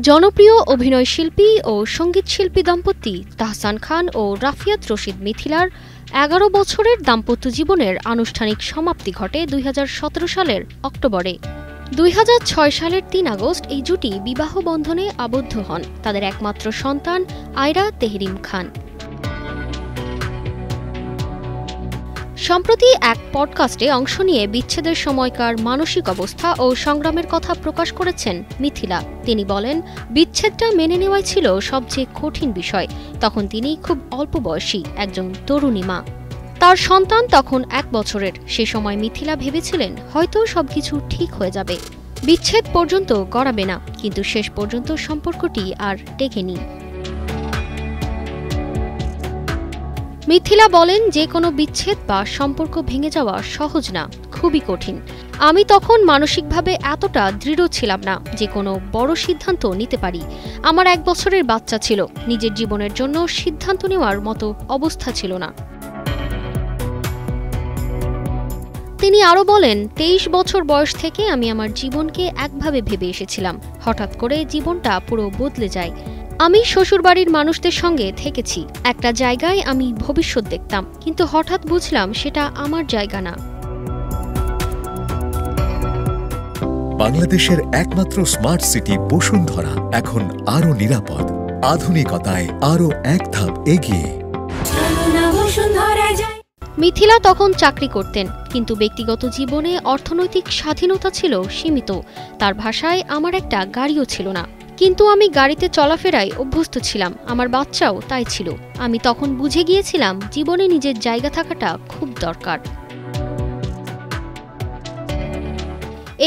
জনপ্রিয় অভিনয়শিল্পী ও সঙ্গীতশিল্পী দম্পতি তাহসান খান ও রাফিয়াত রশিদ মিথিলার ১১ বছরের দাম্পত্য জীবনের আনুষ্ঠানিক সমাপ্তি ঘটে ২০১৭ সালের অক্টোবরে। ২০০৬ সালের ৩ আগস্ট এই জুটি বিবাহ বন্ধনে আবদ্ধ হন। তাদের একমাত্র সন্তান আয়রা তেহরিম খান। সম্প্রতি এক পডকাস্টে অংশ নিয়ে বিচ্ছেদের সময়কার মানসিক অবস্থা ও সংগ্রামের কথা প্রকাশ করেছেন মিথিলা। তিনি বলেন, বিচ্ছেদটা মেনে নেওয়াই ছিল সবচেয়ে কঠিন বিষয়। তখন তিনি খুব অল্প বয়সী একজন তরুণী মা। তার সন্তান তখন ১ বছরের। সে সময় মিথিলা ভেবেছিলেন হয়তো সবকিছু ঠিক হয়ে যাবে, বিচ্ছেদ পর্যন্ত গড়াবে না, কিন্তু শেষ পর্যন্ত সম্পর্কটি আর টেকেনি। মিথিলা বলেন, যে কোনো বিচ্ছেদ বা সম্পর্ক ভেঙে যাওয়া সহজ না, খুবই কঠিন। আমি তখন মানসিকভাবে এতটা দৃঢ় ছিলাম না যে কোনো বড় সিদ্ধান্ত নিতে পারি। আমার ১ বছরের বাচ্চা ছিল, নিজের জীবনের জন্য সিদ্ধান্ত নেওয়ার মতো অবস্থা ছিল না। তিনি আরও বলেন, ২৩ বছর বয়স থেকে আমি আমার জীবনকে একভাবে ভেবে এসেছিলাম। হঠাৎ করে জীবনটা পুরো বদলে যায়। আমি শ্বশুরবাড়ির মানুষদের সঙ্গে থেকেছি, একটা জায়গায় আমি ভবিষ্যৎ দেখতাম, কিন্তু হঠাৎ বুঝলাম সেটা আমার জায়গা না। বাংলাদেশের একমাত্র স্মার্ট সিটি বসুন্ধরা এখন আরো নিরাপদ, আধুনিকতায় আরো এক ধাপ এগিয়ে। মিথিলা তখন চাকরি করতেন, কিন্তু ব্যক্তিগত জীবনে অর্থনৈতিক স্বাধীনতা ছিল সীমিত। তার ভাষায়, আমার একটা গাড়িও ছিল না, কিন্তু আমি গাড়িতে চলাফেরায় অভ্যস্ত ছিলাম। আমার বাচ্চাও তাই ছিল। আমি তখন বুঝে গিয়েছিলাম জীবনে নিজের জায়গা থাকাটা খুব দরকার।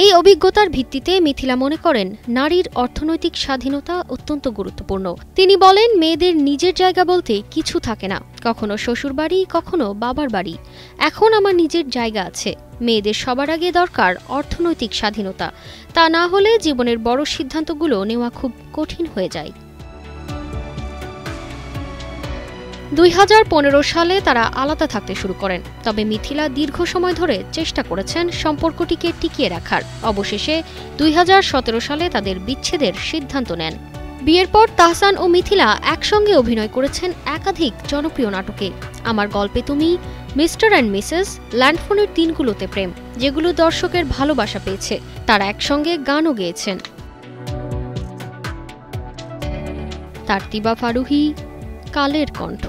এই অভিজ্ঞতার ভিত্তিতে মিথিলা মনে করেন, নারীর অর্থনৈতিক স্বাধীনতা অত্যন্ত গুরুত্বপূর্ণ। তিনি বলেন, মেয়েদের নিজের জায়গা বলতে কিছু থাকে না, কখনো শ্বশুরবাড়ি, কখনো বাবার বাড়ি। এখন আমার নিজের জায়গা আছে। মেয়েদের সবার আগে দরকার অর্থনৈতিক স্বাধীনতা। তা না হলে জীবনের বড় সিদ্ধান্তগুলো নেওয়া খুব কঠিন হয়ে যায়। ২০১৫ সালে তারা আলাদা থাকতে শুরু করেন। তবে মিথিলা দীর্ঘ সময় ধরে চেষ্টা করেছেন সম্পর্কটিকে টিকিয়ে রাখার। অবশেষে ২০১৭ সালে তাদের বিচ্ছেদের সিদ্ধান্ত নেন। বিয়ের পর তাহসান ও মিথিলা একসঙ্গে অভিনয় করেছেন একাধিক জনপ্রিয় নাটকে। আমার গল্পে তুমি, মিস্টার অ্যান্ড মিসেস, ল্যান্ডফোনের দিনগুলোতে প্রেম, যেগুলো দর্শকের ভালোবাসা পেয়েছে। তারা একসঙ্গে গানও গেয়েছেন। তারতিবা ফারুহী, কালের কণ্ঠ।